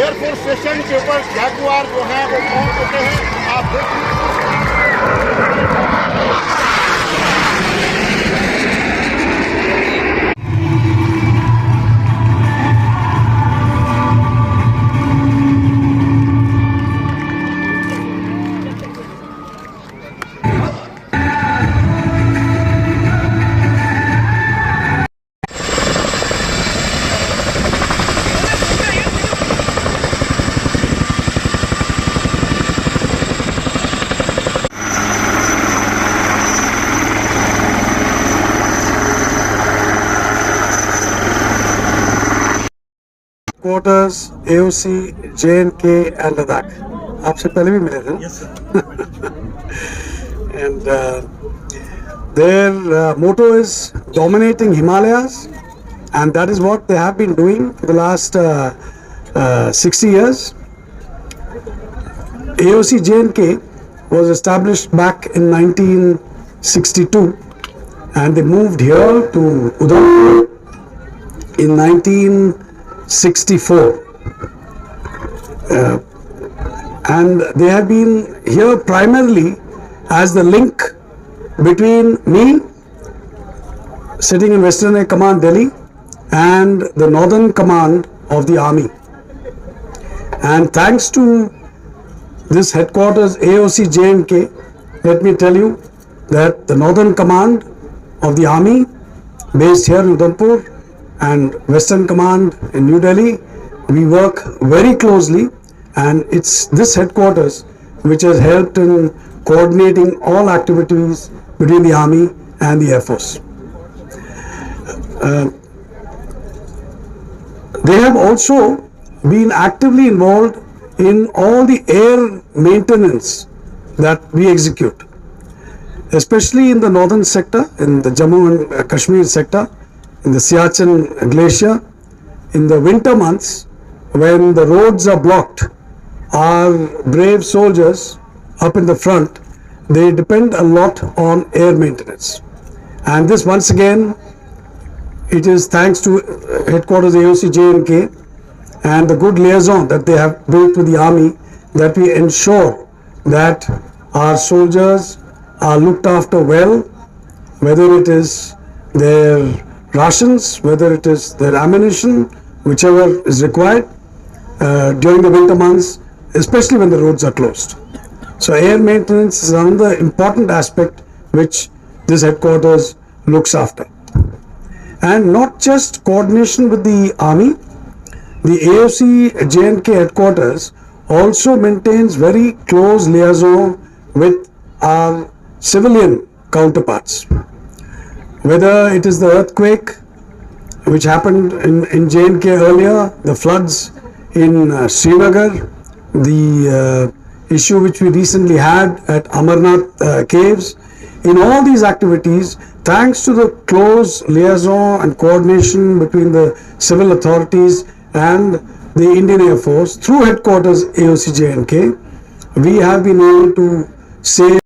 Air force station के ऊपर Jaguar जो है वो पहुंच चुके हैं। आप देख Quarters, AOC, J&K and Ladakh. आपसे पहले भी मिले थे? Yes, sir. And their motto is dominating Himalayas, and that is what they have been doing for the last 60 years. AOC J&K was established back in 1962, and they moved here to Udhampur in 1964. And they have been here primarily as the link between me sitting in Western Air Command Delhi and the Northern Command of the Army. And thanks to this headquarters AOC J&K, let me tell you that the Northern Command of the Army based here in Udhampur and Western Command in New Delhi, we work very closely, and it's this headquarters which has helped in coordinating all activities between the Army and the Air Force. They have also been actively involved in all the air maintenance that we execute, especially in the northern sector, in the Jammu and Kashmir sector, in the Siachen Glacier. In the winter months, when the roads are blocked, our brave soldiers up in the front, they depend a lot on air maintenance. And this, once again, it is thanks to headquarters AOC J&K and the good liaison that they have built with the Army, that we ensure that our soldiers are looked after well, whether it is their rations, whether it is their ammunition, whichever is required during the winter months, especially when the roads are closed. So air maintenance is another important aspect which this headquarters looks after. And not just coordination with the Army, the AOC J&K headquarters also maintains very close liaison with our civilian counterparts. Whether it is the earthquake which happened in J&K earlier, the floods in Srinagar, the issue which we recently had at Amarnath caves, in all these activities, thanks to the close liaison and coordination between the civil authorities and the Indian Air Force through headquarters AOC J&K, we have been able to save